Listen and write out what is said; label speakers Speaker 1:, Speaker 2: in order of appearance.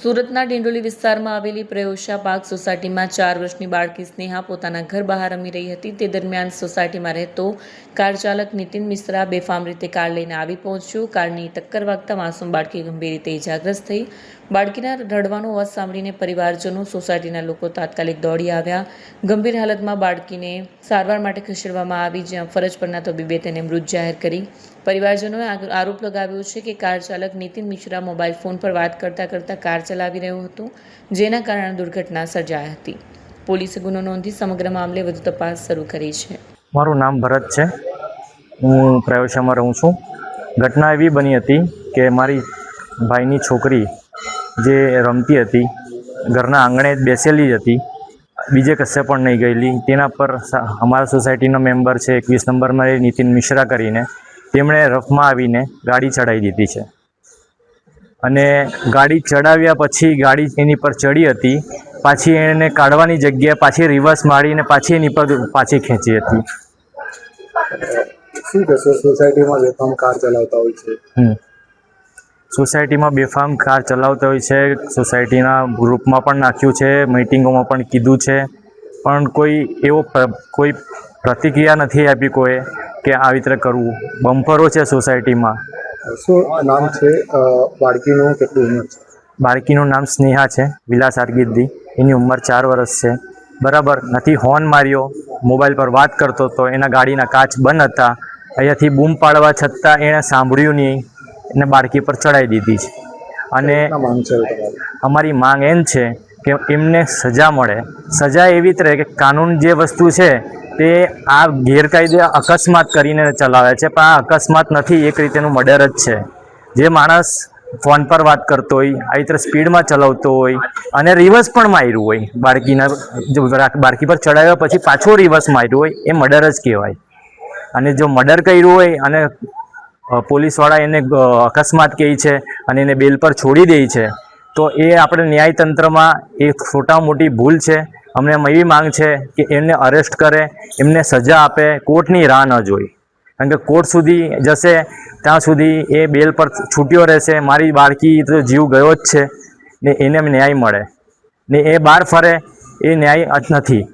Speaker 1: સુરતના ડિંડોલી વિસ્તારમાં આવેલી પ્રયોશા પાર્ક સોસાયટીમાં 4 વર્ષની બાળકી સ્નેહા પોતાના ઘર બહાર રમી રહી હતી. તે દરમિયાન સોસાયટીમાં રહેતો કાર ચાલક નીતિન મિશ્રા બેફામ રીતે કાર લઈને આવી પહોંચ્યો. કારની ટક્કર વાગતા માસૂમ બાળકી ગંભીર રીતે ઇજાગ્રસ્ત થઈ. બાળકીના રડવાનો અવાજ સાંભળીને પરિવારજનો, સોસાયટીના લોકો તાત્કાલિક દોડી આવ્યા. ગંભીર હાલતમાં બાળકીને સારવાર માટે ખસેડવામાં આવી, જ્યાં ફરજ પરના તબીબે તેને મૃત જાહેર કરી. પરિવારજનોએ આરોપ લગાવ્યો છે કે કાર ચાલક નીતિન મિશ્રા મોબાઈલ ફોન પર વાત કરતા કાર ચલાવી રહ્યો હતો, જેના કારણે દુર્ઘટના સર્જાઈ હતી. પોલીસે ગુનો નોંધી સમગ્ર મામલે વધુ તપાસ શરૂ કરી છે.
Speaker 2: મારું નામ ભરત છે. હું પ્રયોશામાં રહું છું. ઘટના એવી બની હતી કે મારી ભાઈની છોકરી જે રમતી હતી, ઘરના આંગણે બેસેલી જ હતી, બીજે કશે પણ નહીં ગયેલી. તેના પર અમારા સોસાયટીનો મેમ્બર છે 21 નંબરમાં નીતિન મિશ્રા કરીને, તેમણે રફમાં આવીને ગાડી ચડાવી દીધી છે. અને ગાડી ચડાવ્યા પછી ગાડી એની પર ચડી હતી, પાછી એને કાઢવાની જગ્યાએ પાછી રિવર્સ મારીને પાછી એની પર પાછી ખેંચી હતી.
Speaker 3: શું કહેશો, સોસાયટીમાં બેફામ કાર ચલાવતા હોય છે?
Speaker 2: સોસાયટીમાં બેફામ કાર ચલાવતા હોય છે. સોસાયટીના ગ્રુપમાં પણ નાખ્યું છે, મીટિંગોમાં પણ કીધું છે, પણ કોઈ પ્રતિક્રિયા નથી આપી કોઈ કે આવી રીતે કરવું. બમ્પરો છે સોસાયટીમાં.
Speaker 3: શું નામ છે બાળકીનું? કેટલી ઉંમર છે?
Speaker 2: બાળકીનું નામ સ્નેહા છે, વિલાસ આરગીદી. એની ઉંમર 4 વર્ષ છે. બરાબર નથી હોર્ન માર્યો, મોબાઈલ પર વાત કરતો હતો, એના ગાડીના કાચ બંધ હતા. અહીંયાથી બૂમ પાડવા છતાં એણે સાંભળ્યું નહીં, એને બાળકી પર ચડાવી દીધી છે. અને અમારી માંગ એમ છે કે એમને સજા મળે. સજા એવી જ રહે કે કાનૂન જે વસ્તુ છે તે આ ગેરકાયદે અકસ્માત કરીને ચલાવે છે, પણ આ અકસ્માત નથી, એક રીતેનું મર્ડર જ છે. જે માણસ ફોન પર વાત કરતો હોય, આવી રીતે સ્પીડમાં ચલાવતો હોય અને રિવર્સ પણ માર્યું હોય, બાળકી પર ચડાવ્યા પછી પાછો રિવર્સ માર્યું હોય, એ મર્ડર જ કહેવાય. અને જો મર્ડર કર્યું હોય અને પોલીસવાળા એને અકસ્માત કહે છે અને એને બેલ પર છોડી દે છે, તો એ આપણે ન્યાયતંત્રમાં એ ખોટા મોટી ભૂલ છે. અમને એવી માંગ છે કે એમને અરેસ્ટ કરે, એમને સજા આપે, કોર્ટની રાહ ન જોઈ. કારણ કે કોર્ટ સુધી જશે ત્યાં સુધી એ બેલ પર છૂટ્યો રહેશે. મારી બાળકી તો જીવ ગયો જ છે ને, એને ન્યાય મળે ને એ બહાર ફરે એ ન્યાય જ નથી.